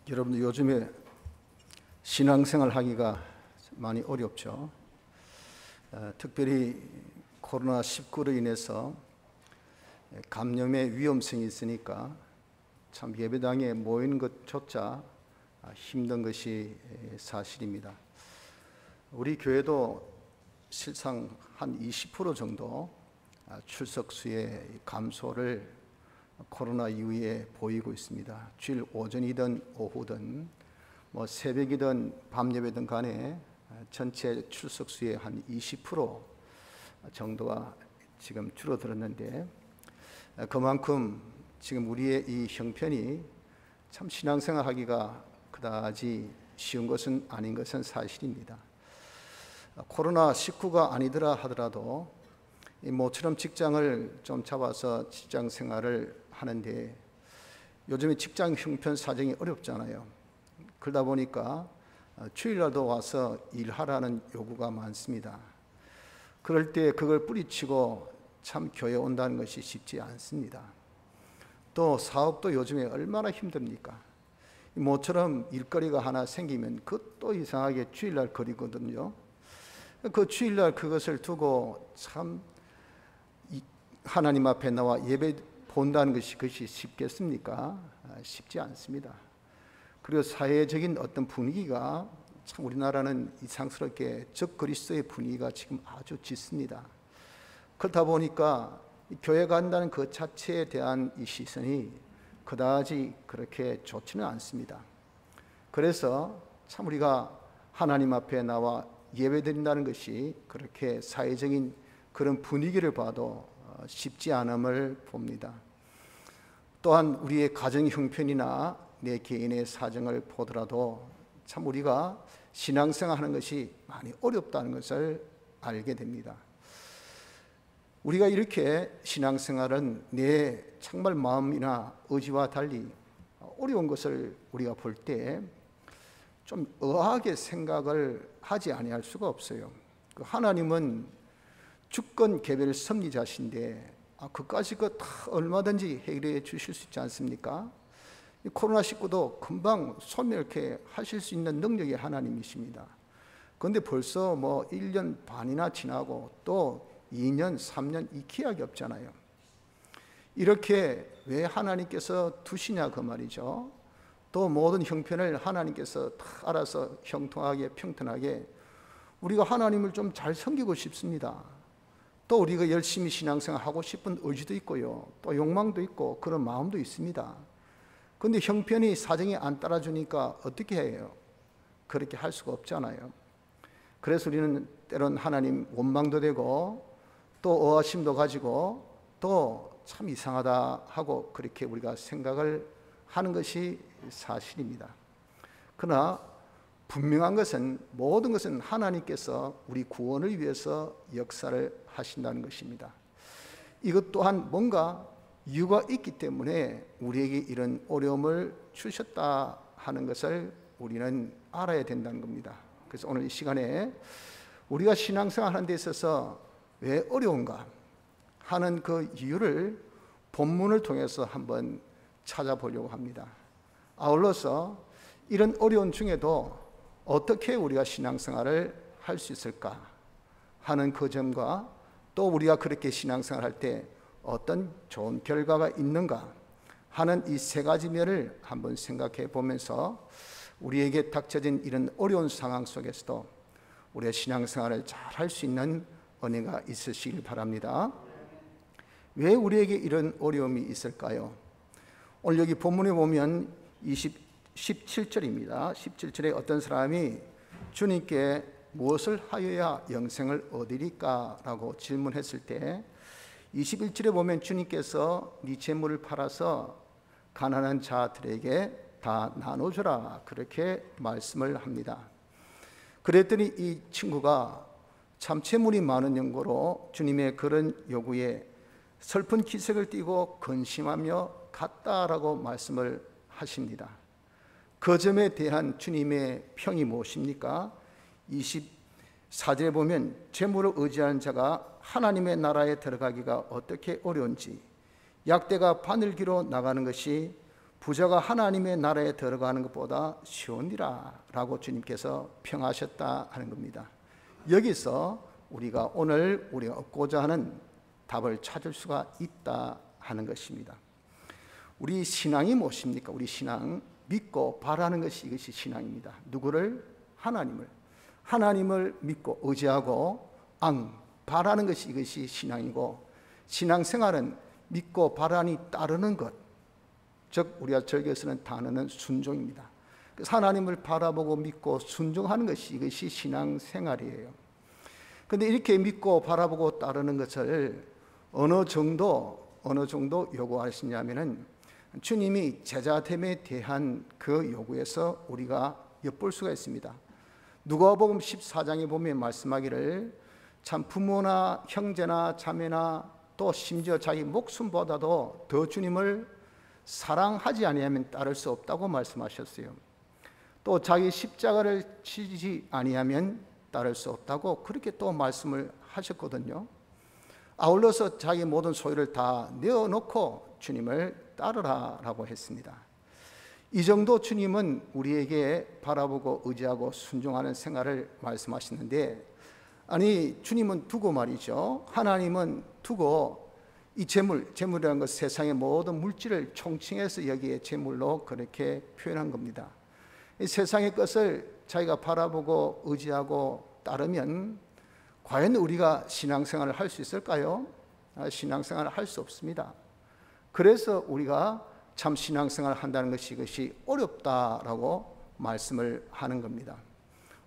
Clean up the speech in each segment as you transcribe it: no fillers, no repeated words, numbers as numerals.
여러분들 요즘에 신앙생활 하기가 많이 어렵죠. 특별히 코로나19로 인해서 감염의 위험성이 있으니까 참 예배당에 모이는 것조차 힘든 것이 사실입니다. 우리 교회도 실상 한 20% 정도 출석 수의 감소를 코로나 이후에 보이고 있습니다. 주일 오전이든 오후든 새벽이든 밤 예배든 간에 전체 출석 수의 한 20% 정도가 지금 줄어들었는데, 그만큼 지금 우리의 이 형편이 참 신앙생활 하기가 그다지 쉬운 것은 아닌 것은 사실입니다. 코로나19가 아니더라 하더라도 모처럼 직장을 좀 잡아서 직장 생활을 하는데, 요즘에 직장 형편 사정이 어렵잖아요. 그러다 보니까 주일날도 와서 일하라는 요구가 많습니다. 그럴 때 그걸 뿌리치고 참 교회 온다는 것이 쉽지 않습니다. 또 사업도 요즘에 얼마나 힘듭니까? 모처럼 일거리가 하나 생기면 그것도 이상하게 주일날 거리거든요. 그 주일날 그것을 두고 참 하나님 앞에 나와 예배 본다는 그것이 쉽겠습니까? 쉽지 않습니다. 그리고 사회적인 어떤 분위기가 참 우리나라는 이상스럽게 적그리스도의 분위기가 지금 아주 짙습니다. 그렇다 보니까 교회 간다는 그 자체에 대한 이 시선이 그다지 그렇게 좋지는 않습니다. 그래서 참 우리가 하나님 앞에 나와 예배드린다는 것이 그렇게 사회적인 그런 분위기를 봐도 쉽지 않음을 봅니다. 또한 우리의 가정 형편이나 내 개인의 사정을 보더라도 참 우리가 신앙생활 하는 것이 많이 어렵다는 것을 알게 됩니다. 우리가 이렇게 신앙생활은 내 정말 마음이나 의지와 달리 어려운 것을 우리가 볼 때 좀 의아하게 생각을 하지 아니할 수가 없어요. 하나님은 주권 개별 섭리자신데 그까지 다 얼마든지 해결해 주실 수 있지 않습니까? 코로나19도 금방 소멸케 하실 수 있는 능력의 하나님이십니다. 그런데 벌써 1년 반이나 지나고 또 2년, 3년 익히약이 없잖아요. 이렇게 왜 하나님께서 두시냐 그 말이죠. 또 모든 형편을 하나님께서 다 알아서 형통하게 평탄하게 우리가 하나님을 좀 잘 섬기고 싶습니다. 또 우리가 열심히 신앙생활 하고 싶은 의지도 있고요, 또 욕망도 있고 그런 마음도 있습니다. 그런데 형편이 사정이 안 따라주니까 어떻게 해요? 그렇게 할 수가 없잖아요. 그래서 우리는 때론 하나님 원망도 되고 또 의아심도 가지고 또 참 이상하다 하고 그렇게 우리가 생각을 하는 것이 사실입니다. 그러나 분명한 것은 모든 것은 하나님께서 우리 구원을 위해서 역사를 하신다는 것입니다. 이것 또한 뭔가 이유가 있기 때문에 우리에게 이런 어려움을 주셨다 하는 것을 우리는 알아야 된다는 겁니다. 그래서 오늘 이 시간에 우리가 신앙생활 하는 데 있어서 왜 어려운가 하는 그 이유를 본문을 통해서 한번 찾아보려고 합니다. 아울러서 이런 어려운 중에도 어떻게 우리가 신앙생활을 할 수 있을까 하는 그 점과 또 우리가 그렇게 신앙생활할 때 어떤 좋은 결과가 있는가 하는 이 세 가지 면을 한번 생각해 보면서 우리에게 닥쳐진 이런 어려운 상황 속에서도 우리의 신앙생활을 잘 할 수 있는 은혜가 있으시길 바랍니다. 왜 우리에게 이런 어려움이 있을까요? 오늘 여기 본문에 보면 17절입니다. 17절에 어떤 사람이 주님께 무엇을 하여야 영생을 얻으리까? 라고 질문했을 때 21절에 보면 주님께서 네 재물을 팔아서 가난한 자들에게 다 나눠주라 그렇게 말씀을 합니다. 그랬더니 이 친구가 참 재물이 많은 연고로 주님의 그런 요구에 슬픈 기색을 띠고 근심하며 갔다라고 말씀을 하십니다. 그 점에 대한 주님의 평이 무엇입니까? 24절에 보면 재물을 의지하는 자가 하나님의 나라에 들어가기가 어떻게 어려운지 약대가 바늘기로 나가는 것이 부자가 하나님의 나라에 들어가는 것보다 쉬우니라 라고 주님께서 평하셨다 하는 겁니다. 여기서 우리가 오늘 우리가 얻고자 하는 답을 찾을 수가 있다 하는 것입니다. 우리 신앙이 무엇입니까? 우리 신앙, 믿고 바라는 것이 이것이 신앙입니다. 누구를? 하나님을 믿고 의지하고 바라는 것이 이것이 신앙이고, 신앙생활은 믿고 바라니 따르는 것, 즉 우리가 절기에서는 단어는 순종입니다. 그래서 하나님을 바라보고 믿고 순종하는 것이 이것이 신앙생활이에요. 그런데 이렇게 믿고 바라보고 따르는 것을 어느 정도 요구하시냐면은 주님이 제자됨에 대한 그 요구에서 우리가 엿볼 수가 있습니다. 누가복음 14장에 보면 말씀하기를 참 부모나 형제나 자매나 또 심지어 자기 목숨보다도 더 주님을 사랑하지 아니하면 따를 수 없다고 말씀하셨어요. 또 자기 십자가를 지지 아니하면 따를 수 없다고 그렇게 또 말씀을 하셨거든요. 아울러서 자기 모든 소유를 다 내어놓고 주님을 따르라라고 했습니다. 이 정도 주님은 우리에게 바라보고 의지하고 순종하는 생활을 말씀하시는데, 아니 주님은 두고 말이죠. 하나님은 두고 이 재물이라는 것, 세상의 모든 물질을 총칭해서 여기에 재물로 그렇게 표현한 겁니다. 이 세상의 것을 자기가 바라보고 의지하고 따르면 과연 우리가 신앙생활을 할 수 있을까요? 신앙생활을 할 수 없습니다. 그래서 우리가 참 신앙생활을 한다는 것이 이것이 어렵다라고 말씀을 하는 겁니다.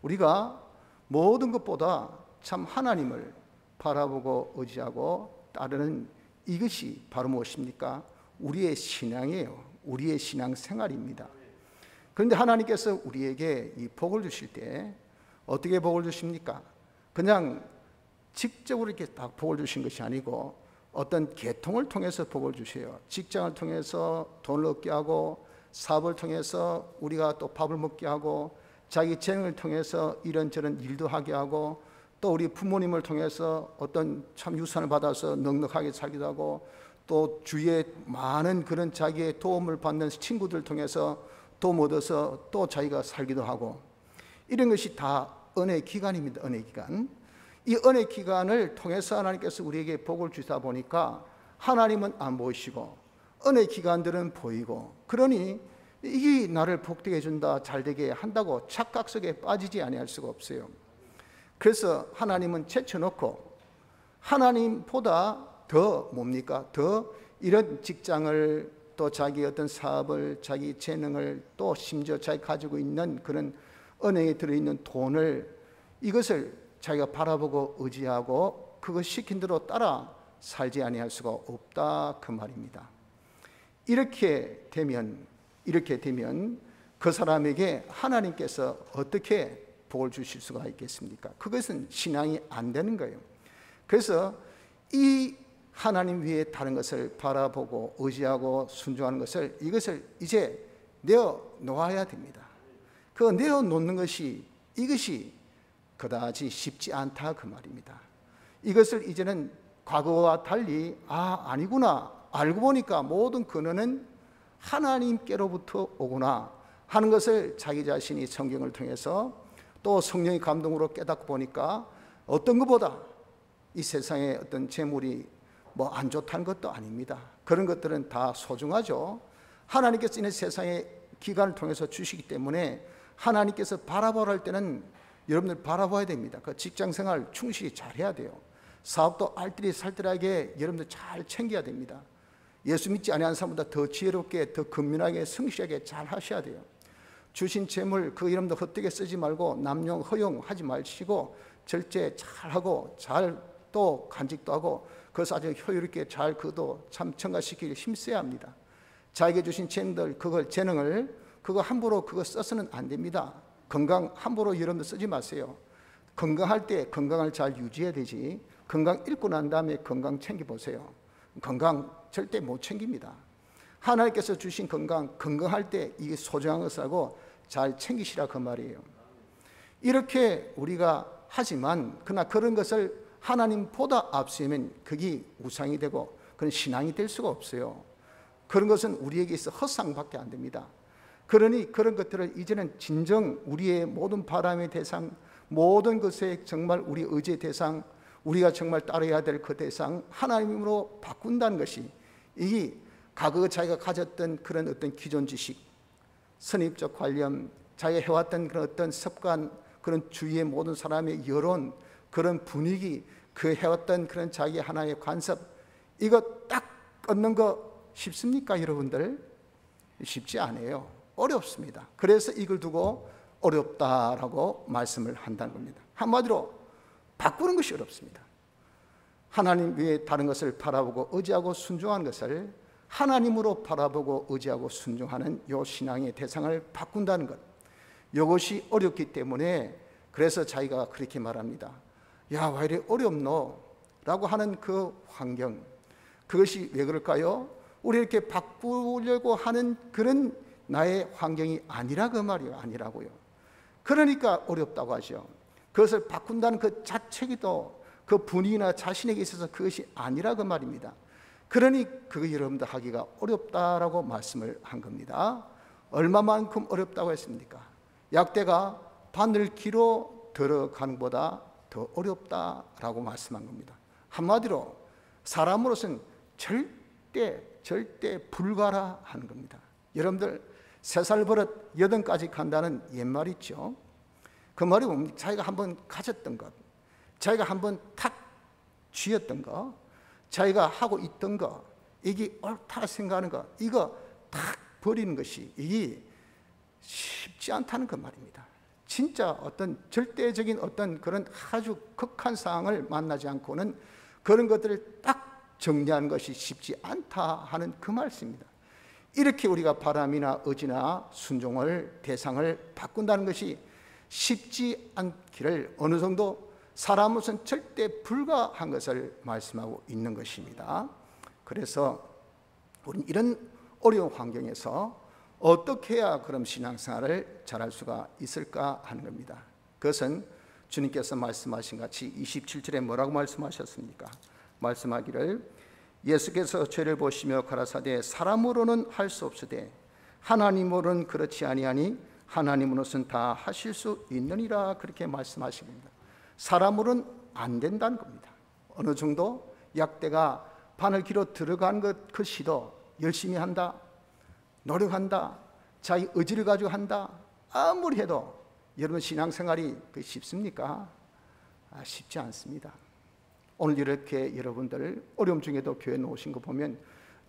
우리가 모든 것보다 참 하나님을 바라보고 의지하고 따르는 이것이 바로 무엇입니까? 우리의 신앙이에요. 우리의 신앙생활입니다. 그런데 하나님께서 우리에게 이 복을 주실 때 어떻게 복을 주십니까? 그냥 직접으로 이렇게 딱 복을 주신 것이 아니고 어떤 계통을 통해서 복을 주세요. 직장을 통해서 돈을 얻게 하고, 사업을 통해서 우리가 또 밥을 먹게 하고, 자기 재능을 통해서 이런저런 일도 하게 하고, 또 우리 부모님을 통해서 어떤 참 유산을 받아서 넉넉하게 살기도 하고, 또 주위에 많은 그런 자기의 도움을 받는 친구들 통해서 도움 얻어서 또 자기가 살기도 하고, 이런 것이 다 은혜의 기간입니다. 은혜의 기간. 이 은혜의 기간을 통해서 하나님께서 우리에게 복을 주다 보니까 하나님은 안 보이시고 은혜의 기간들은 보이고, 그러니 이게 나를 복되게 해준다, 잘되게 한다고 착각 속에 빠지지 아니할 수가 없어요. 그래서 하나님은 제쳐놓고 하나님보다 더 뭡니까? 더 이런 직장을, 또 자기 어떤 사업을, 자기 재능을, 또 심지어 자기 가지고 있는 그런 은행에 들어있는 돈을, 이것을 자기가 바라보고 의지하고 그것 시킨 대로 따라 살지 아니할 수가 없다 그 말입니다. 이렇게 되면 그 사람에게 하나님께서 어떻게 복을 주실 수가 있겠습니까? 그것은 신앙이 안 되는 거예요. 그래서 이 하나님 위에 다른 것을 바라보고 의지하고 순종하는 것을, 이것을 이제 내어놓아야 됩니다. 그 내어놓는 것이, 이것이 그다지 쉽지 않다 그 말입니다. 이것을 이제는 과거와 달리 아니구나, 알고 보니까 모든 근원은 하나님께로부터 오구나 하는 것을 자기 자신이 성경을 통해서 또 성령의 감동으로 깨닫고 보니까 어떤 것보다 이 세상의 어떤 재물이 뭐 안 좋다는 것도 아닙니다. 그런 것들은 다 소중하죠. 하나님께서 이 세상의 기간을 통해서 주시기 때문에 하나님께서 바라보라 할 때는 여러분들 바라봐야 됩니다. 그 직장생활 충실히 잘해야 돼요. 사업도 알뜰히 살뜰하게 여러분들 잘 챙겨야 됩니다. 예수 믿지 아니하는 사람보다 더 지혜롭게, 더 근면하게, 성실하게 잘 하셔야 돼요. 주신 재물 그 여러분들 헛되게 쓰지 말고 남용 허용하지 마시고 절제 잘하고, 잘 또 간직도 하고, 그것을 아주 효율있게 잘 그도 참 증가시키기 힘써야 합니다. 자기에게 주신 재능을 그거 함부로 그거 써서는 안 됩니다. 건강 함부로 여러분들 쓰지 마세요. 건강할 때 건강을 잘 유지해야 되지, 건강 잃고 난 다음에 건강 챙겨보세요. 건강 절대 못 챙깁니다. 하나님께서 주신 건강할 때 이게 소중한 것이라고 잘 챙기시라 그 말이에요. 이렇게 우리가 하지만 그러나 그런 것을 하나님보다 앞세우면 그게 우상이 되고 그건 신앙이 될 수가 없어요. 그런 것은 우리에게 있어 헛상밖에 안 됩니다. 그러니 그런 것들을 이제는 진정 우리의 모든 바람의 대상, 모든 것에 정말 우리 의지의 대상, 우리가 정말 따라야 될 그 대상 하나님으로 바꾼다는 것이, 이 과거 자기가 가졌던 그런 어떤 기존 지식, 선입적 관념, 자기가 해왔던 그런 어떤 습관, 그런 주위의 모든 사람의 여론, 그런 분위기, 그 해왔던 그런 자기 하나의 관습, 이거 딱 끊는 거 쉽습니까 여러분들? 쉽지 않아요. 어렵습니다. 그래서 이걸 두고 어렵다라고 말씀을 한다는 겁니다. 한마디로 바꾸는 것이 어렵습니다. 하나님 외에 다른 것을 바라보고 의지하고 순종하는 것을 하나님으로 바라보고 의지하고 순종하는 요 신앙의 대상을 바꾼다는 것, 이것이 어렵기 때문에 그래서 자기가 그렇게 말합니다. 야, 왜 이래 어렵노? 라고 하는 그 환경, 그것이 왜 그럴까요? 우리 이렇게 바꾸려고 하는 그런 나의 환경이 아니라 그 말이에요. 아니라고요. 그러니까 어렵다고 하죠. 그것을 바꾼다는 그 자체기도 그 분위기나 자신에게 있어서 그것이 아니라 그 말입니다. 그러니 그거 여러분들 하기가 어렵다라고 말씀을 한 겁니다. 얼마만큼 어렵다고 했습니까? 약대가 바늘기로 들어가는 것보다 더 어렵다라고 말씀한 겁니다. 한마디로 사람으로서는 절대 불가라하는 겁니다. 여러분들 3살 버릇 8까지 간다는 옛말 있죠. 그 말이 뭡니까? 자기가 한번 가졌던 것, 자기가 한번 탁 쥐었던 거, 자기가 하고 있던 거, 이게 옳다 생각하는 거, 이거 탁 버리는 것이 이게 쉽지 않다는 그 말입니다. 진짜 어떤 절대적인 어떤 그런 아주 극한 상황을 만나지 않고는 그런 것들을 딱 정리하는 것이 쉽지 않다 하는 그 말씀입니다. 이렇게 우리가 바람이나 의지나 순종을 대상을 바꾼다는 것이 쉽지 않기를 어느 정도 사람으로서는 절대 불가한 것을 말씀하고 있는 것입니다. 그래서 우리는 이런 어려운 환경에서 어떻게 해야 그럼 신앙생활을 잘할 수가 있을까 하는 겁니다. 그것은 주님께서 말씀하신 같이 27절에 뭐라고 말씀하셨습니까? 말씀하기를 예수께서 죄를 보시며 가라사대 사람으로는 할 수 없으되 하나님으로는 그렇지 아니하니 하나님으로서는 다 하실 수 있느니라, 그렇게 말씀하신 겁니다. 사람으로는 안 된다는 겁니다. 어느 정도 약대가 바늘기로 들어간 것 그 시도 열심히 한다, 노력한다, 자기 의지를 가지고 한다, 아무리 해도 여러분 신앙생활이 쉽습니까? 쉽지 않습니다. 오늘 이렇게 여러분들 어려움 중에도 교회에 오신 거 보면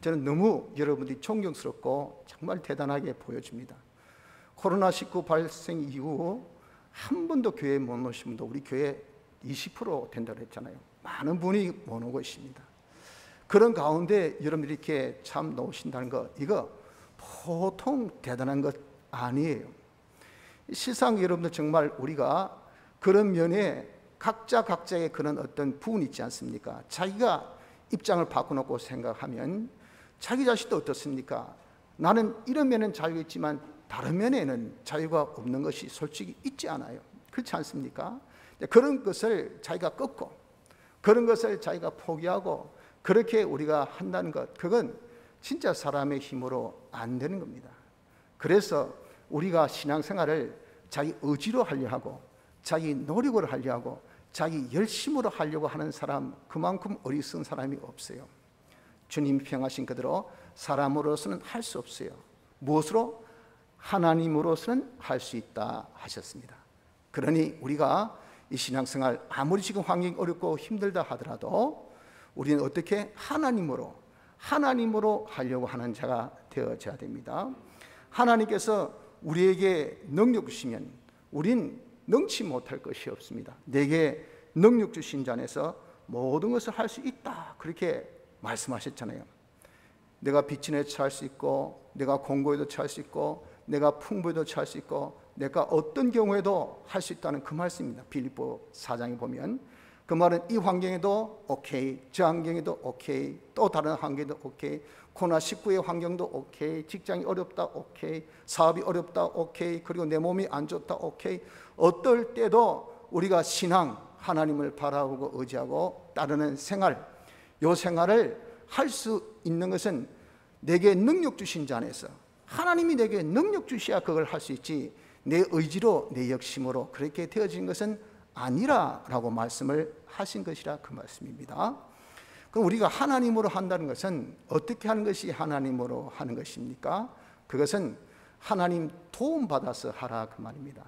저는 너무 여러분들이 존경스럽고 정말 대단하게 보여집니다. 코로나19 발생 이후 한 번도 교회에 못 오신 분도 우리 교회 20% 된다고 했잖아요. 많은 분이 못 오고 있습니다. 그런 가운데 여러분들이 이렇게 참 나오신다는 거, 이거 보통 대단한 것 아니에요. 세상 여러분들 정말 우리가 그런 면에 각자의 그런 어떤 부분이 있지 않습니까? 자기가 입장을 바꿔놓고 생각하면 자기 자신도 어떻습니까? 나는 이런 면은 자유가 있지만 다른 면에는 자유가 없는 것이 솔직히 있지 않아요. 그렇지 않습니까? 그런 것을 자기가 끊고 그런 것을 자기가 포기하고 그렇게 우리가 한다는 것, 그건 진짜 사람의 힘으로 안 되는 겁니다. 그래서 우리가 신앙생활을 자기 의지로 하려 하고 자기 노력으로 하려 하고 자기 열심으로 하려고 하는 사람, 그만큼 어리석은 사람이 없어요. 주님이 평하신 그대로 사람으로서는 할 수 없어요. 무엇으로? 하나님으로서는 할 수 있다 하셨습니다. 그러니 우리가 이 신앙생활 아무리 지금 환경이 어렵고 힘들다 하더라도 우리는 어떻게 하나님으로 하려고 하는 자가 되어져야 됩니다. 하나님께서 우리에게 능력 주시면 우린 능치 못할 것이 없습니다. 내게 능력 주신 자 안에서 모든 것을 할 수 있다, 그렇게 말씀하셨잖아요. 내가 빚진에 처할 수 있고 내가 공고에도 처할 수 있고 내가 풍부에도 처할 수 있고 내가 어떤 경우에도 할 수 있다는 그 말씀입니다. 빌립보 4장에 보면 그 말은 이 환경에도 오케이, 저 환경에도 오케이, 또 다른 환경에도 오케이, 코로나19의 환경도 오케이, 직장이 어렵다 오케이, 사업이 어렵다 오케이, 그리고 내 몸이 안 좋다 오케이. 어떨 때도 우리가 신앙, 하나님을 바라보고 의지하고 따르는 생활, 이 생활을 할 수 있는 것은 내게 능력 주신 자 안에서, 하나님이 내게 능력 주셔야 그걸 할 수 있지 내 의지로 내 욕심으로 그렇게 되어진 것은 아니라라고 말씀을 하신 것이라 그 말씀입니다. 그럼 우리가 하나님으로 한다는 것은 어떻게 하는 것이 하나님으로 하는 것입니까? 그것은 하나님 도움받아서 하라 그 말입니다.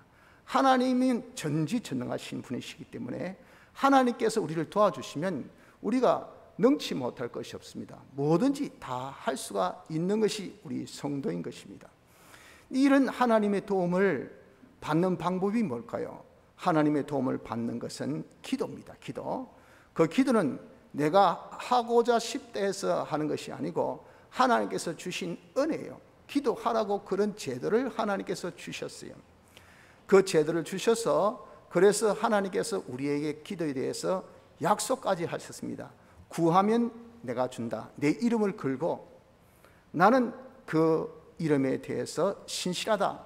하나님은 전지전능하신 분이시기 때문에 하나님께서 우리를 도와주시면 우리가 능치 못할 것이 없습니다. 뭐든지 다 할 수가 있는 것이 우리 성도인 것입니다. 이런 하나님의 도움을 받는 방법이 뭘까요? 하나님의 도움을 받는 것은 기도입니다. 기도. 그 기도는 내가 하고자 싶다 해서 하는 것이 아니고 하나님께서 주신 은혜예요. 기도하라고 그런 제도를 하나님께서 주셨어요. 그 제도를 주셔서 그래서 하나님께서 우리에게 기도에 대해서 약속까지 하셨습니다. 구하면 내가 준다. 내 이름을 걸고 나는 그 이름에 대해서 신실하다.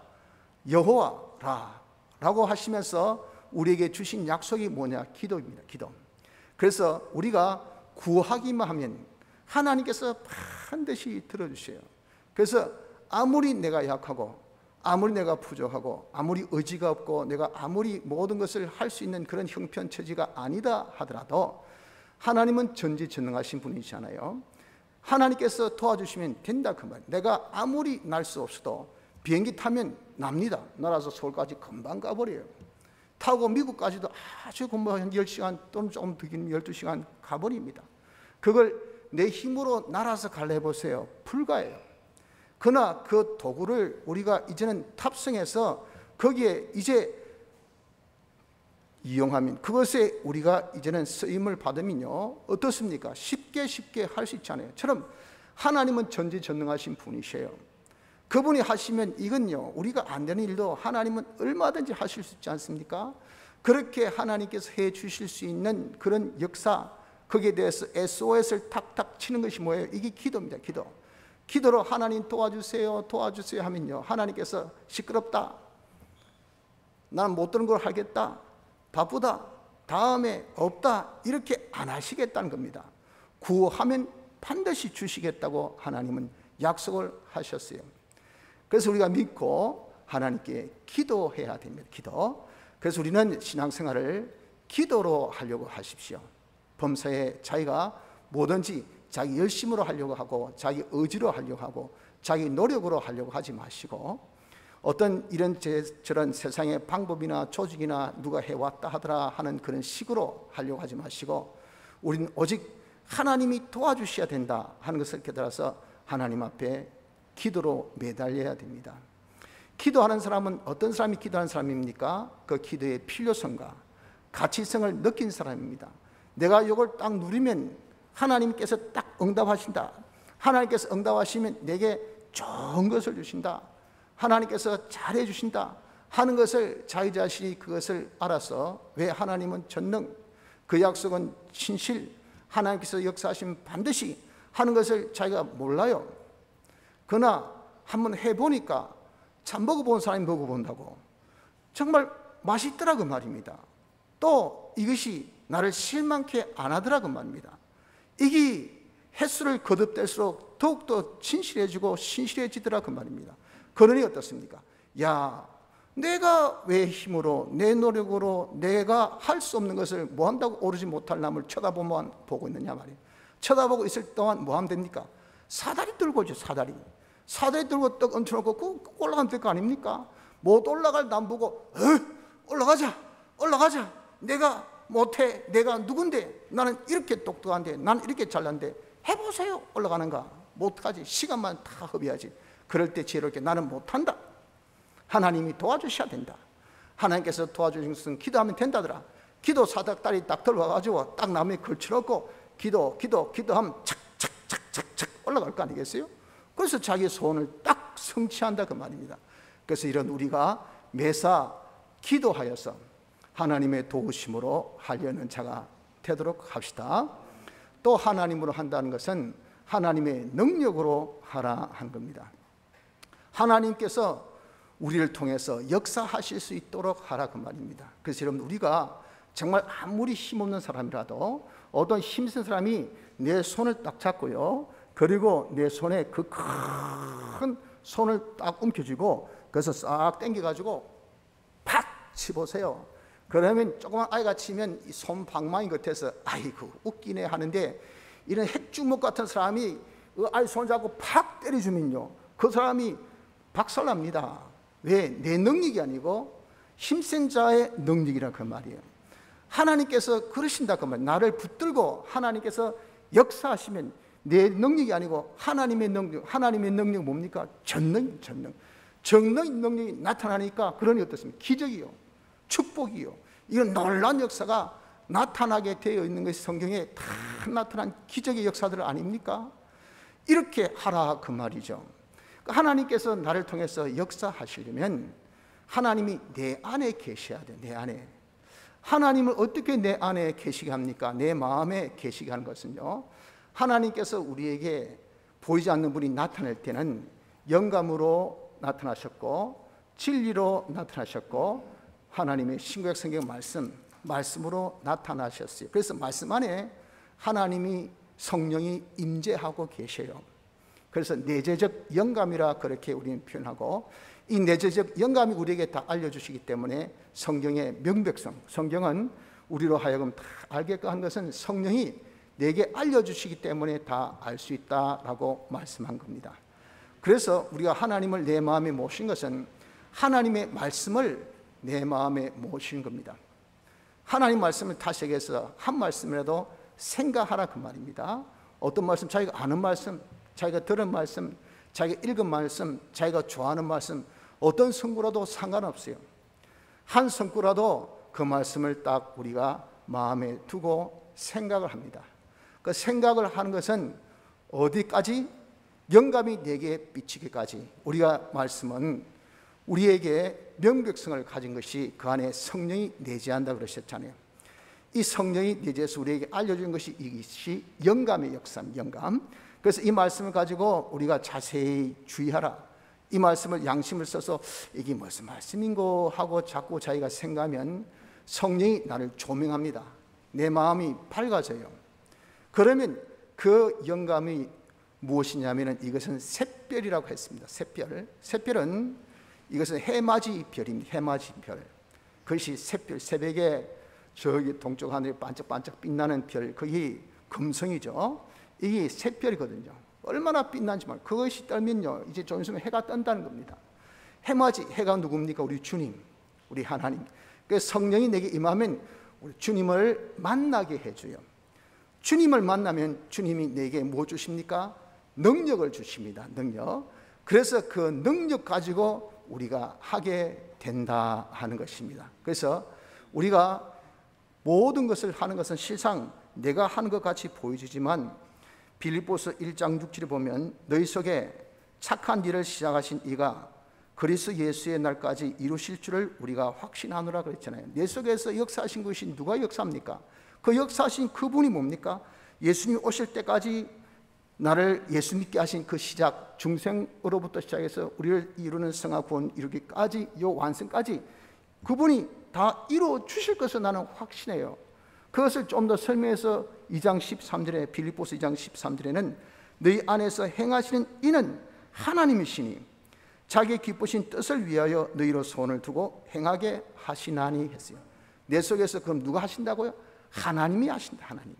여호와라 라고 하시면서 우리에게 주신 약속이 뭐냐? 기도입니다. 기도. 그래서 우리가 구하기만 하면 하나님께서 반드시 들어주셔요. 그래서 아무리 내가 약하고 아무리 내가 부족하고 아무리 의지가 없고 내가 아무리 모든 것을 할 수 있는 그런 형편처지가 아니다 하더라도 하나님은 전지전능하신 분이잖아요. 하나님께서 도와주시면 된다 그 말. 내가 아무리 날 수 없어도 비행기 타면 납니다. 날아서 서울까지 금방 가버려요. 타고 미국까지도 아주 한 10시간 또는 조금 더 긴 12시간 가버립니다. 그걸 내 힘으로 날아서 갈래 보세요. 불가해요. 그러나 그 도구를 우리가 이제는 탑승해서 거기에 이제 이용하면 그것에 우리가 이제는 쓰임을 받으면요 어떻습니까? 쉽게 할 수 있잖아요. 처럼 하나님은 전지전능하신 분이셔요. 그분이 하시면 이건요 우리가 안 되는 일도 하나님은 얼마든지 하실 수 있지 않습니까? 그렇게 하나님께서 해 주실 수 있는 그런 역사, 거기에 대해서 SOS를 탁탁 치는 것이 뭐예요? 이게 기도입니다. 기도. 기도로 하나님 도와주세요 도와주세요 하면요 하나님께서 시끄럽다, 나는 못 들은 걸 하겠다, 바쁘다, 다음에 없다 이렇게 안 하시겠다는 겁니다. 구하면 반드시 주시겠다고 하나님은 약속을 하셨어요. 그래서 우리가 믿고 하나님께 기도해야 됩니다. 기도. 그래서 우리는 신앙생활을 기도로 하려고 하십시오. 범사에 자기가 뭐든지 자기 열심으로 하려고 하고 자기 의지로 하려고 하고 자기 노력으로 하려고 하지 마시고 어떤 이런저런 세상의 방법이나 조직이나 누가 해왔다 하더라 하는 그런 식으로 하려고 하지 마시고 우리는 오직 하나님이 도와주셔야 된다 하는 것을 깨달아서 하나님 앞에 기도로 매달려야 됩니다. 기도하는 사람은 어떤 사람이 기도하는 사람입니까? 그 기도의 필요성과 가치성을 느낀 사람입니다. 내가 이걸 딱 누리면 하나님께서 딱 응답하신다. 하나님께서 응답하시면 내게 좋은 것을 주신다. 하나님께서 잘해 주신다 하는 것을 자기 자신이 그것을 알아서 왜 하나님은 전능, 그 약속은 신실, 하나님께서 역사하시면 반드시 하는 것을 자기가 몰라요. 그러나 한번 해보니까 참 먹어본 사람이 먹어본다고 정말 맛있더라고 말입니다. 또 이것이 나를 실망케 안 하더라고 말입니다. 이게 횟수를 거듭될수록 더욱더 진실해지고 신실해지더라고 말입니다. 그러니 어떻습니까? 야, 내가 왜 힘으로 내 노력으로 내가 할 수 없는 것을 뭐 한다고 오르지 못할 남을 쳐다보면 보고 있느냐 말이에요. 쳐다보고 있을 동안 뭐 하면 됩니까? 사다리 들고 오죠. 사다리 들고 떡 얹혀놓고 꼭 올라가면 될 거 아닙니까? 못 올라갈 남 보고 올라가자 내가 못해, 내가 누군데, 나는 이렇게 똑똑한데, 나는 이렇게 잘난데 해보세요. 올라가는가? 못하지. 시간만 다 허비하지. 그럴 때 지혜롭게 나는 못한다. 하나님이 도와주셔야 된다. 하나님께서 도와주신 것은 기도하면 된다더라. 기도 사닥다리 딱 들어와가지고 딱 나무에 걸쳐놓고 기도하면 착착착착착 올라갈 거 아니겠어요? 그래서 자기의 소원을 딱 성취한다 그 말입니다. 그래서 이런 우리가 매사 기도하여서 하나님의 도우심으로 하려는 자가 되도록 합시다. 또 하나님으로 한다는 것은 하나님의 능력으로 하라 한 겁니다. 하나님께서 우리를 통해서 역사하실 수 있도록 하라 그 말입니다. 그래서 여러분 우리가 정말 아무리 힘없는 사람이라도 어떤 힘센 사람이 내 손을 딱 잡고요 그리고 내 손에 그 큰 손을 딱 움켜쥐고 그래서 싹 당겨가지고 팍 치보세요. 그러면 조그만 아이가 치면 이 손 방망이 같아서 아이고 웃기네 하는데, 이런 핵주먹 같은 사람이 그 아이 손을 잡고 팍 때려주면요, 그 사람이 박살납니다. 왜? 내 능력이 아니고 힘센 자의 능력이라 그 말이에요. 하나님께서 그러신다 그 말이에요. 나를 붙들고 하나님께서 역사하시면 내 능력이 아니고 하나님의 능력. 하나님의 능력 뭡니까? 전능. 정능 능력이 나타나니까 그러니 어떻습니까? 기적이요, 축복이요, 이런 놀라운 역사가 나타나게 되어 있는 것이 성경에 다 나타난 기적의 역사들 아닙니까? 이렇게 하라 그 말이죠. 하나님께서 나를 통해서 역사하시려면 하나님이 내 안에 계셔야 돼. 내 안에. 하나님을 어떻게 내 안에 계시게 합니까? 내 마음에 계시게 하는 것은요, 하나님께서 우리에게 보이지 않는 분이 나타날 때는 영감으로 나타나셨고 진리로 나타나셨고 하나님의 신구약 성경 말씀으로 나타나셨어요. 그래서 말씀 안에 하나님이 성령이 임재하고 계셔요. 그래서 내재적 영감이라 그렇게 우리는 표현하고, 이 내재적 영감이 우리에게 다 알려주시기 때문에 성경의 명백성, 성경은 우리로 하여금 다 알게끔 한 것은 성령이 내게 알려주시기 때문에 다 알 수 있다라고 말씀한 겁니다. 그래서 우리가 하나님을 내 마음에 모신 것은 하나님의 말씀을 내 마음에 모신 겁니다. 하나님 말씀을 다시 얘기해서 한 말씀이라도 생각하라 그 말입니다. 어떤 말씀, 자기가 아는 말씀, 자기가 들은 말씀, 자기가 읽은 말씀, 자기가 좋아하는 말씀, 어떤 성구라도 상관없어요. 한 성구라도 그 말씀을 딱 우리가 마음에 두고 생각을 합니다. 그 생각을 하는 것은 어디까지? 영감이 내게 비치기까지. 우리가 말씀은 우리에게 명백성을 가진 것이 그 안에 성령이 내재한다 그러셨잖아요. 이 성령이 내재해서 우리에게 알려준 것이 이것이 영감의 역사입니다. 영감. 그래서 이 말씀을 가지고 우리가 자세히 주의하라. 이 말씀을 양심을 써서 이게 무슨 말씀인고 하고 자꾸 자기가 생각하면 성령이 나를 조명합니다. 내 마음이 밝아져요. 그러면 그 영감이 무엇이냐면 이것은 샛별이라고 했습니다. 샛별. 샛별은 이것은 해맞이 별입니다. 해맞이 별. 그것이 샛별. 새벽에 저기 동쪽 하늘에 반짝반짝 빛나는 별, 그게 금성이죠. 이게 샛별이거든요. 얼마나 빛난지 말. 그것이 떨면요, 이제 좀 있으면 해가 뜬다는 겁니다. 해맞이, 해가 누굽니까? 우리 주님, 우리 하나님. 그 성령이 내게 임하면 우리 주님을 만나게 해줘요. 주님을 만나면 주님이 내게 뭐 주십니까? 능력을 주십니다. 능력. 그래서 그 능력 가지고 우리가 하게 된다 하는 것입니다. 그래서 우리가 모든 것을 하는 것은 실상 내가 하는 것 같이 보여지지만 빌립보서 1장 6절에 보면 너희 속에 착한 일을 시작하신 이가 그리스도 예수의 날까지 이루실 줄을 우리가 확신하노라 그랬잖아요. 내 속에서 역사하신 것이 누가 역사합니까? 그 역사하신 그분이 뭡니까? 예수님이 오실 때까지 나를 예수 믿게 하신 그 시작, 중생으로부터 시작해서 우리를 이루는 성화 구원 이루기까지, 요 완성까지 그분이 다 이루어 주실 것을 나는 확신해요. 그것을 좀 더 설명해서 2장 13절에, 빌립보서 2장 13절에는 너희 안에서 행하시는 이는 하나님이시니 자기 기쁘신 뜻을 위하여 너희로 손을 두고 행하게 하시나니 했어요. 내 속에서 그럼 누가 하신다고요? 하나님이 하신다. 하나님.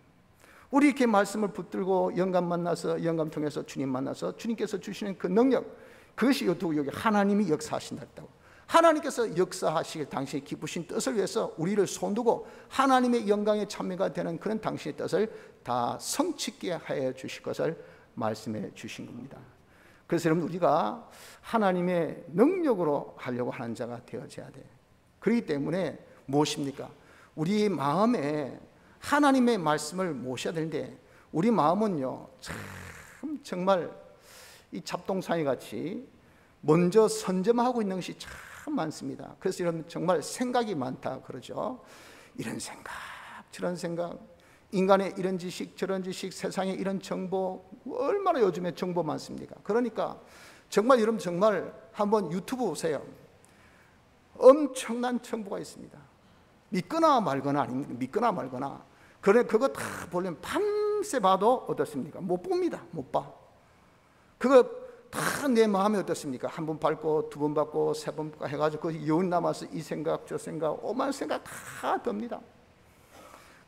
우리 이렇게 말씀을 붙들고 영감 만나서, 영감 통해서 주님 만나서 주님께서 주시는 그 능력, 그것이 여기 하나님이 역사하신다고. 하나님께서 역사하시길 당신의 기쁘신 뜻을 위해서 우리를 손두고 하나님의 영광에 참여가 되는 그런 당신의 뜻을 다 성취케 하여 주실 것을 말씀해 주신 겁니다. 그래서 여러분, 우리가 하나님의 능력으로 하려고 하는 자가 되어져야 돼. 그렇기 때문에 무엇입니까? 우리 마음에 하나님의 말씀을 모셔야 되는데, 우리 마음은요, 참 정말 이 잡동사니 같이 먼저 선점하고 있는 것이 참 많습니다. 그래서 여러분, 정말 생각이 많다 그러죠. 이런 생각, 저런 생각, 인간의 이런 지식, 저런 지식, 세상에 이런 정보, 얼마나 요즘에 정보 많습니까? 그러니까 정말 여러분, 정말 한번 유튜브 보세요. 엄청난 정보가 있습니다. 믿거나 말거나 아닙니까? 믿거나 말거나. 그래, 그거 다 보려면 밤새 봐도 어떻습니까? 못 봅니다. 못 봐. 그거 다 내 마음이 어떻습니까? 한 번 밟고 두 번 밟고 세 번 해가지고 그 여운 남아서 이 생각 저 생각 오만 생각 다 듭니다.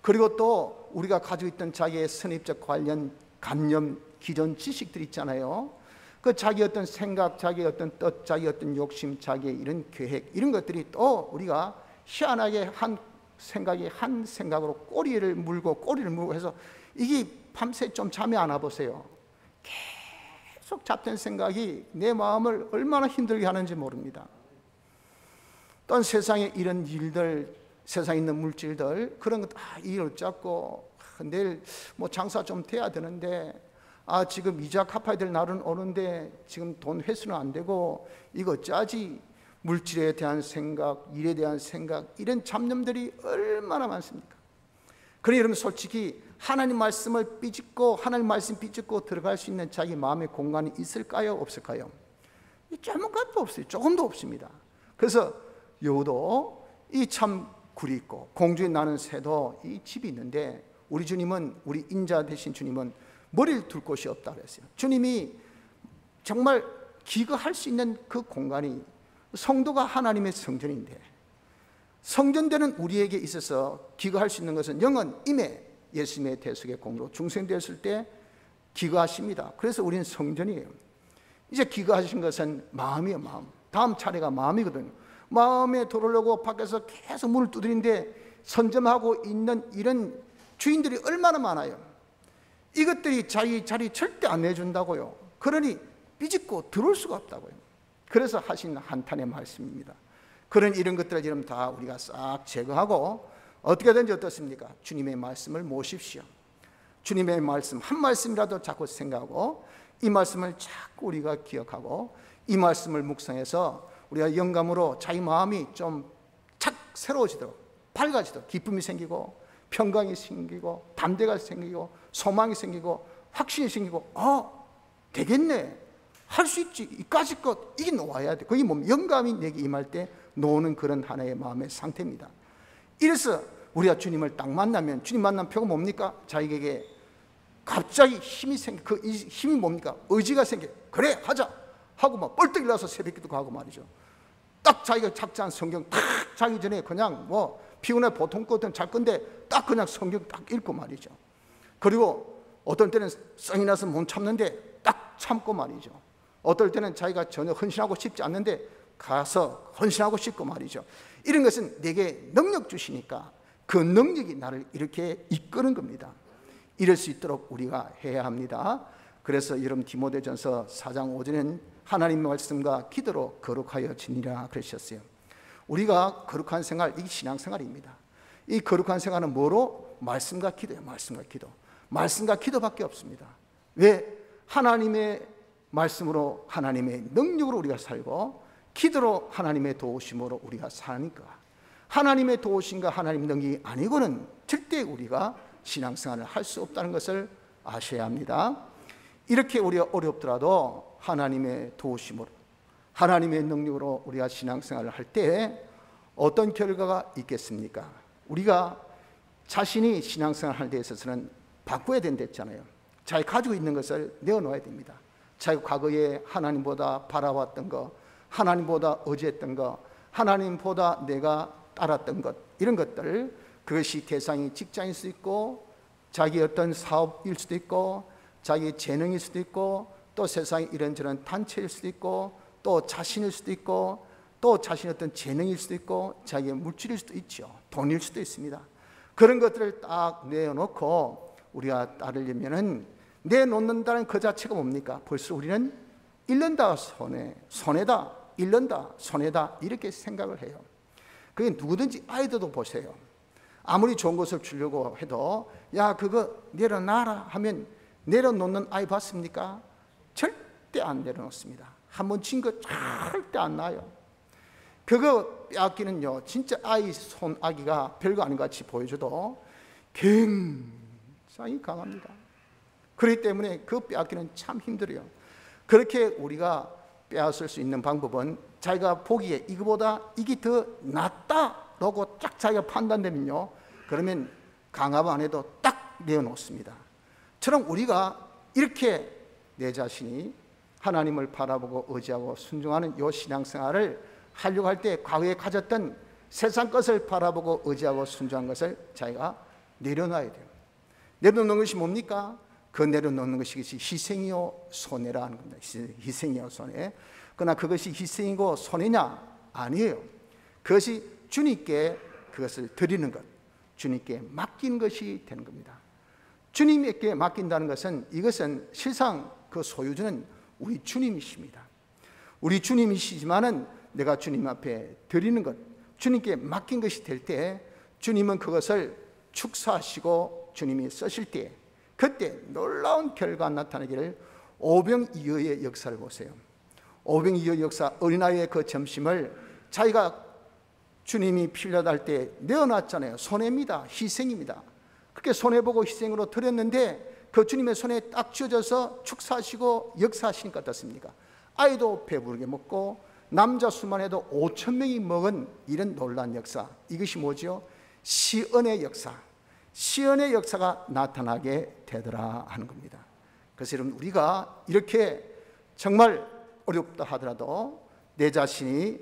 그리고 또 우리가 가지고 있던 자기의 선입적 관련 관념 기존 지식들 있잖아요. 그 자기 어떤 생각, 자기 어떤 뜻, 자기 어떤 욕심, 자기의 이런 계획, 이런 것들이 또 우리가 희한하게 한 생각으로 꼬리를 물고 해서 이게 밤새 좀 잠이 안 와보세요. 계속 잡된 생각이 내 마음을 얼마나 힘들게 하는지 모릅니다. 또한 세상에 이런 일들, 세상에 있는 물질들, 그런 거 다 일을 잡고 내일 뭐 장사 좀 돼야 되는데 지금 이자 갚아야 될 날은 오는데 지금 돈 회수는 안 되고 이거 어쩌지? 물질에 대한 생각, 일에 대한 생각, 이런 잡념들이 얼마나 많습니까? 그러니 여러분 솔직히 하나님 말씀을 삐짓고 하나님 말씀 삐짓고 들어갈 수 있는 자기 마음의 공간이 있을까요? 없을까요? 조금도 없어요. 조금도 없습니다. 그래서 여우도 이 참 굴이 있고 공중에 나는 새도 이 집이 있는데 우리 주님은, 우리 인자 되신 주님은 머리를 둘 곳이 없다 그랬어요. 주님이 정말 기거할 수 있는 그 공간이 성도가 하나님의 성전인데, 성전되는 우리에게 있어서 기거할 수 있는 것은 영은 임에 예수님의 대속의 공로 중생되었을 때 기거하십니다. 그래서 우리는 성전이에요. 이제 기거하신 것은 마음이에요. 마음. 다음 차례가 마음이거든요. 마음에 들어오려고 밖에서 계속 문을 두드리는데 선점하고 있는 이런 주인들이 얼마나 많아요. 이것들이 자기 자리 절대 안 내준다고요. 그러니 삐짓고 들어올 수가 없다고요. 그래서 하신 한탄의 말씀입니다. 그런 이런 것들을 지금 다 우리가 싹 제거하고 어떻게든지 어떻습니까? 주님의 말씀을 모십시오. 주님의 말씀 한 말씀이라도 자꾸 생각하고 이 말씀을 자꾸 우리가 기억하고 이 말씀을 묵상해서 우리가 영감으로 자기 마음이 좀 착 새로워지도록, 밝아지도록, 기쁨이 생기고 평강이 생기고 담대가 생기고 소망이 생기고 확신이 생기고 되겠네, 할 수 있지, 이까짓 것 이게 놓아야 돼. 그게 뭐 영감이 내게 임할 때 놓는 그런 하나의 마음의 상태입니다. 이래서 우리가 주님을 딱 만나면, 주님 만난 표가 뭡니까? 자기에게 갑자기 힘이 생겨. 그 힘이 뭡니까? 의지가 생겨. 그래 하자 하고 막 벌떡 일어나서 새벽기도 가고 말이죠. 딱 자기가 작자한 성경 딱 자기 전에 그냥 뭐 피곤해 보통 것은 잘 건데 딱 그냥 성경 딱 읽고 말이죠. 그리고 어떨 때는 성이 나서 못 참는데 딱 참고 말이죠. 어떨 때는 자기가 전혀 헌신하고 싶지 않는데 가서 헌신하고 싶고 말이죠. 이런 것은 내게 능력 주시니까 그 능력이 나를 이렇게 이끄는 겁니다. 이럴 수 있도록 우리가 해야 합니다. 그래서 여러분 디모데전서 4장 5절에는 하나님의 말씀과 기도로 거룩하여 지니라 그러셨어요. 우리가 거룩한 생활, 이게 신앙생활입니다. 이 거룩한 생활은 뭐로? 말씀과 기도예요. 말씀과 기도. 말씀과 기도밖에 없습니다. 왜? 하나님의 말씀으로, 하나님의 능력으로 우리가 살고 기도로 하나님의 도우심으로 우리가 사니까, 하나님의 도우심과 하나님의 능력이 아니고는 절대 우리가 신앙생활을 할 수 없다는 것을 아셔야 합니다. 이렇게 우리가 어렵더라도 하나님의 도우심으로, 하나님의 능력으로 우리가 신앙생활을 할 때 어떤 결과가 있겠습니까? 우리가 자신이 신앙생활을 할 때 있어서는 바꿔야 된댔잖아요. 자기 가지고 있는 것을 내어놓아야 됩니다. 자기 과거에 하나님보다 바라왔던 것, 하나님보다 의지했던 것, 하나님보다 내가 따랐던 것, 이런 것들, 그것이 대상이 직장일 수도 있고 자기 어떤 사업일 수도 있고 자기 재능일 수도 있고 또 세상에 이런저런 단체일 수도 있고 또 자신일 수도 있고 또 자신의 어떤 재능일 수도 있고 자기의 물질일 수도 있죠. 돈일 수도 있습니다. 그런 것들을 딱 내어놓고 우리가 따르려면은 내놓는다는 그 자체가 뭡니까? 벌써 우리는 잃는다 손해, 손해다, 잃는다 손해다, 이렇게 생각을 해요. 그게 누구든지 아이들도 보세요. 아무리 좋은 것을 주려고 해도 야 그거 내려놔라 하면 내려놓는 아이 봤습니까? 절대 안 내려놓습니다. 한번 진 거 절대 안 나요. 그거 빼앗기는요, 진짜 아이 손 아기가 별거 아닌 것 같이 보여줘도 굉장히 강합니다. 그렇기 때문에 그 빼앗기는 참 힘들어요. 그렇게 우리가 빼앗을 수 있는 방법은 자기가 보기에 이거보다 이게 더 낫다라고 딱 자기가 판단되면요, 그러면 강압 안 해도 딱 내어놓습니다. 처럼 우리가 이렇게 내 자신이 하나님을 바라보고 의지하고 순종하는 이 신앙생활을 하려고 할 때 과거에 가졌던 세상 것을 바라보고 의지하고 순종한 것을 자기가 내려놔야 돼요. 내려놓는 것이 뭡니까? 그 내려놓는 것이 희생이요 손해라 하는 겁니다. 희생이요 손해. 그러나 그것이 희생이고 손해냐? 아니에요. 그것이 주님께 그것을 드리는 것, 주님께 맡긴 것이 되는 겁니다. 주님께 맡긴다는 것은, 이것은 실상 그 소유주는 우리 주님이십니다. 우리 주님이시지만은 내가 주님 앞에 드리는 것, 주님께 맡긴 것이 될 때 주님은 그것을 축사하시고 주님이 쓰실 때, 그때 놀라운 결과가 나타나기를 오병이어의 역사를 보세요. 오병이어의 역사, 어린아이의 그 점심을 자기가 주님이 필요할 때 내어놨잖아요. 손해입니다. 희생입니다. 그렇게 손해보고 희생으로 드렸는데 그 주님의 손에 딱 쥐어져서 축사하시고 역사하시니까 어떻습니까? 아이도 배부르게 먹고 남자 수만 해도 5,000명이 먹은 이런 놀라운 역사, 이것이 뭐죠? 시언의 역사, 시언의 역사가 나타나게 되더라 하는 겁니다. 그래서 여러분, 우리가 이렇게 정말 어렵다 하더라도 내 자신이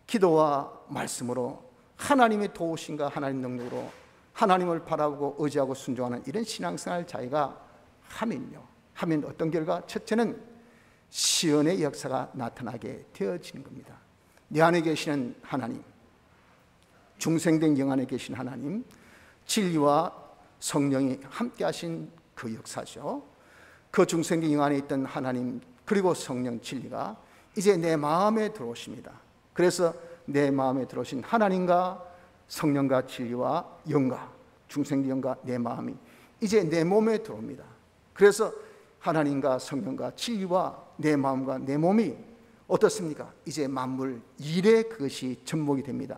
기도와 말씀으로 하나님의 도우심과 하나님 능력으로 하나님을 바라보고 의지하고 순종하는 이런 신앙생활 자기가 하면 어떤 결과? 첫째는 시언의 역사가 나타나게 되어지는 겁니다. 내 안에 계시는 하나님, 중생된 영 안에 계신 하나님, 진리와 성령이 함께 하신 그 역사죠. 그 중생된 영 안에 있던 하나님 그리고 성령 진리가 이제 내 마음에 들어오십니다. 그래서 내 마음에 들어오신 하나님과 성령과 진리와 영과 중생된 영과 내 마음이 이제 내 몸에 들어옵니다. 그래서 하나님과 성령과 진리와 내 마음과 내 몸이 어떻습니까? 이제 만물 일에 그것이 접목이 됩니다.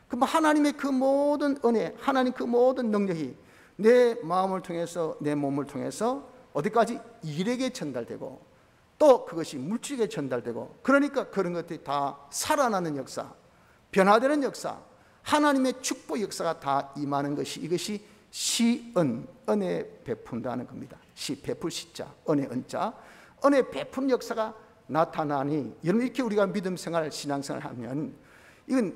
그럼 하나님의 그 모든 은혜, 하나님 그 모든 능력이 내 마음을 통해서 내 몸을 통해서 어디까지? 일에게 전달되고 또 그것이 물질에게 전달되고, 그러니까 그런 것들이 다 살아나는 역사, 변화되는 역사, 하나님의 축복 역사가 다 임하는 것이, 이것이 시은, 은혜 베푼다는 겁니다. 시, 베풀 시자, 은혜 은자, 은혜 베푼 역사가 나타나니, 여러분 이렇게 우리가 믿음 생활, 신앙 생활 하면 이건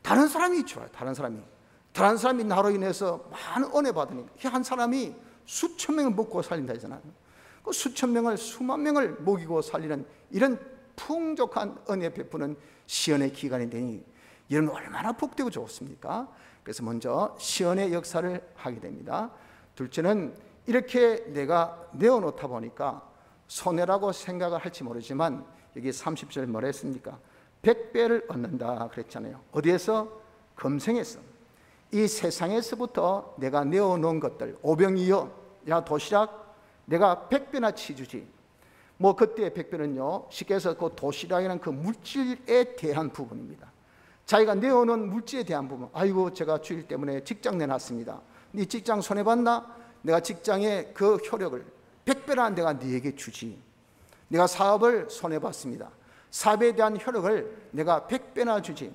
다른 사람이 좋아요. 다른 사람이 나로 인해서 많은 은혜 받으니까 한 사람이 수천 명을 먹고 살린다 하잖아요. 그 수천 명을, 수만 명을 먹이고 살리는 이런 풍족한 은혜 베푸는 시언의 기간이 되니 여러분 얼마나 복되고 좋습니까? 그래서 먼저 시언의 역사를 하게 됩니다. 둘째는 이렇게 내가 내어놓다 보니까 손해라고 생각을 할지 모르지만 여기 30절 뭐라 했습니까? 100배를 얻는다 그랬잖아요. 어디에서? 금생에서. 이 세상에서부터 내가 내어놓은 것들, 오병이어, 야 도시락 내가 100배나 치주지. 뭐 그때 100배는요 쉽게 해서 그 도시락이라는 그 물질에 대한 부분입니다. 자기가 내어놓은 물질에 대한 부분, 아이고 제가 주일 때문에 직장 내놨습니다. 네 직장 손해봤나? 내가 직장의 그 효력을 100배나 내가 네게 주지. 내가 사업을 손해봤습니다. 사업에 대한 효력을 내가 100배나 주지.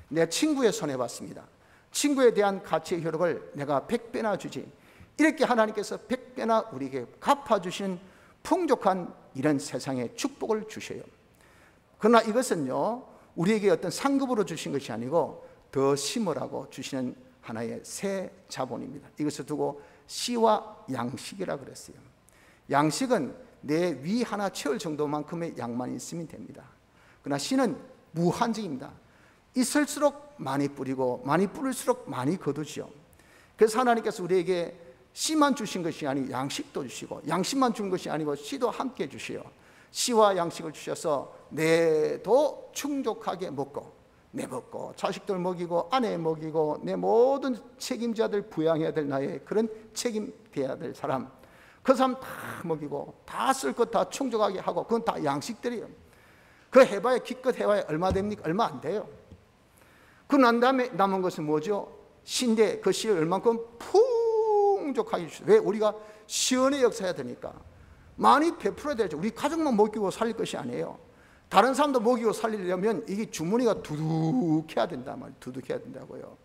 내 친구의 손해봤습니다. 친구에 대한 가치의 효력을 내가 100배나 주지. 이렇게 하나님께서 100배나 우리에게 갚아주시는 풍족한 이런 세상의 축복을 주셔요. 그러나 이것은요 우리에게 어떤 상급으로 주신 것이 아니고 더 심으라고 주시는 하나의 새 자본입니다. 이것을 두고 씨와 양식이라 그랬어요. 양식은 내 위 하나 채울 정도만큼의 양만 있으면 됩니다. 그러나 씨는 무한정입니다. 있을수록 많이 뿌리고 많이 뿌릴수록 많이 거두죠. 그래서 하나님께서 우리에게 씨만 주신 것이 아니고 양식도 주시고, 양식만 준 것이 아니고 씨도 함께 주시요. 씨와 양식을 주셔서 내도 충족하게 먹고, 내 먹고 자식들 먹이고 아내 먹이고 내 모든 책임자들 부양해야 될 나의 그런 책임돼야 될 사람, 그 사람 다 먹이고 다 쓸 것 다 충족하게 하고, 그건 다 양식들이에요. 그 해봐야 기껏 해봐야 얼마 됩니까? 얼마 안 돼요. 그 난 다음에 남은 것은 뭐죠? 씨인데 그 씨를 얼만큼 풍족하게 주셔요. 왜? 우리가 시언의 역사해야 되니까 많이 베풀어야 되죠. 우리 가족만 먹이고 살릴 것이 아니에요. 다른 사람도 먹이고 살리려면 이게 주머니가 두둑해야 된다 말이에요. 두둑해야 된다고요.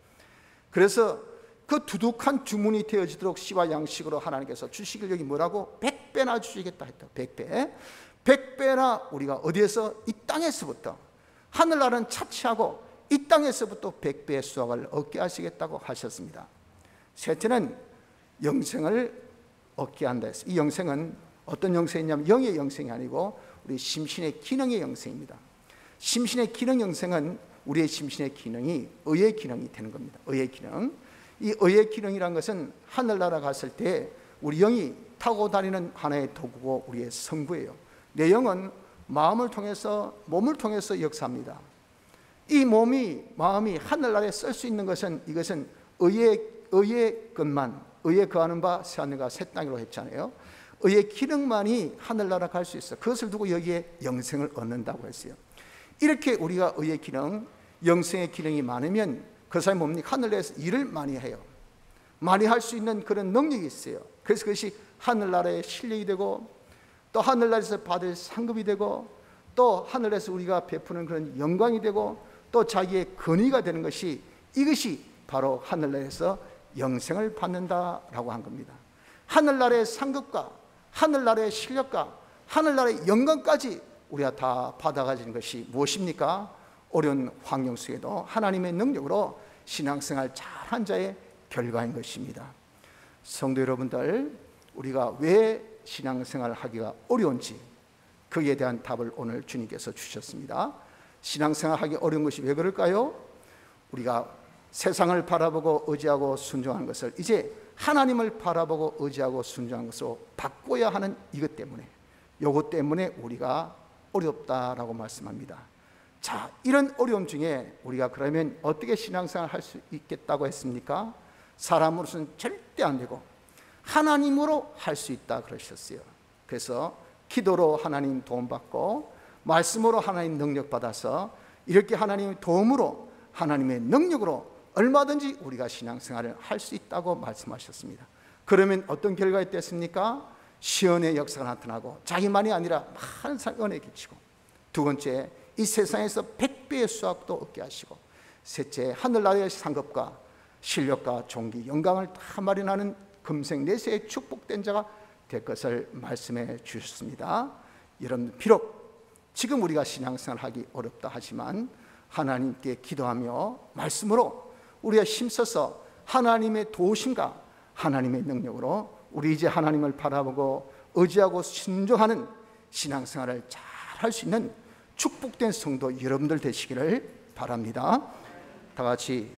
그래서 그 두둑한 주문이 되어지도록 씨와 양식으로 하나님께서 주시길, 여기 뭐라고? 100배나 주시겠다 했다. 100배. 100배나 우리가 어디에서? 이 땅에서부터, 하늘나라는 차치하고 이 땅에서부터 100배의 수확을 얻게 하시겠다고 하셨습니다. 셋째는 영생을 얻게 한다 했어요. 이 영생은 어떤 영생이냐면 영의 영생이 아니고 우리 심신의 기능의 영생입니다. 심신의 기능 영생은 우리의 심신의 기능이 의의 기능이 되는 겁니다. 의의 기능. 이 의의 기능이란 것은 하늘나라 갔을 때 우리 영이 타고 다니는 하나의 도구고 우리의 성부예요. 내 영은 마음을 통해서, 몸을 통해서 역사합니다. 이 몸이, 마음이 하늘나라에 쓸 수 있는 것은, 이것은 의의 것만, 의에 거하는 바 새하늘과 새 땅이라고 했잖아요. 의의 기능만이 하늘나라 갈 수 있어. 그것을 두고 여기에 영생을 얻는다고 했어요. 이렇게 우리가 의의 기능, 영생의 기능이 많으면 그 사람이 뭡니까? 하늘나라에서 일을 많이 해요. 많이 할 수 있는 그런 능력이 있어요. 그래서 그것이 하늘나라의 실력이 되고, 또 하늘나라에서 받을 상급이 되고, 또 하늘에서 우리가 베푸는 그런 영광이 되고, 또 자기의 권위가 되는 것이, 이것이 바로 하늘나라에서 영생을 받는다라고 한 겁니다. 하늘나라의 상급과 하늘나라의 실력과 하늘나라의 영광까지 우리가 다 받아가지는 것이 무엇입니까? 어려운 환경 속에도 하나님의 능력으로 신앙생활 잘한 자의 결과인 것입니다. 성도 여러분들, 우리가 왜 신앙생활을 하기가 어려운지 거기에 대한 답을 오늘 주님께서 주셨습니다. 신앙생활 하기 어려운 것이 왜 그럴까요? 우리가 세상을 바라보고 의지하고 순종하는 것을 이제 하나님을 바라보고 의지하고 순종하는 것으로 바꿔야 하는 이것 때문에, 이것 때문에 우리가 어렵다라고 말씀합니다. 자, 이런 어려움 중에 우리가 그러면 어떻게 신앙생활을 할 수 있겠다고 했습니까? 사람으로서는 절대 안 되고 하나님으로 할 수 있다 그러셨어요. 그래서 기도로 하나님 도움받고 말씀으로 하나님 능력 받아서 이렇게 하나님의 도움으로 하나님의 능력으로 얼마든지 우리가 신앙생활을 할 수 있다고 말씀하셨습니다. 그러면 어떤 결과가 있겠습니까? 시연의 역사가 나타나고 자기만이 아니라 많은 사람이 은혜 끼치고, 두 번째, 이 세상에서 100배의 수확도 얻게 하시고, 셋째, 하늘나라의 상급과 실력과 존귀, 영광을 다 마련하는 금생 내세의 축복된 자가 될 것을 말씀해 주셨습니다. 여러분, 비록 지금 우리가 신앙생활을 하기 어렵다 하지만 하나님께 기도하며 말씀으로 우리가 힘써서 하나님의 도우심과 하나님의 능력으로 우리 이제 하나님을 바라보고 의지하고 순종하는 신앙생활을 잘 할 수 있는 축복된 성도 여러분들 되시기를 바랍니다. 다 같이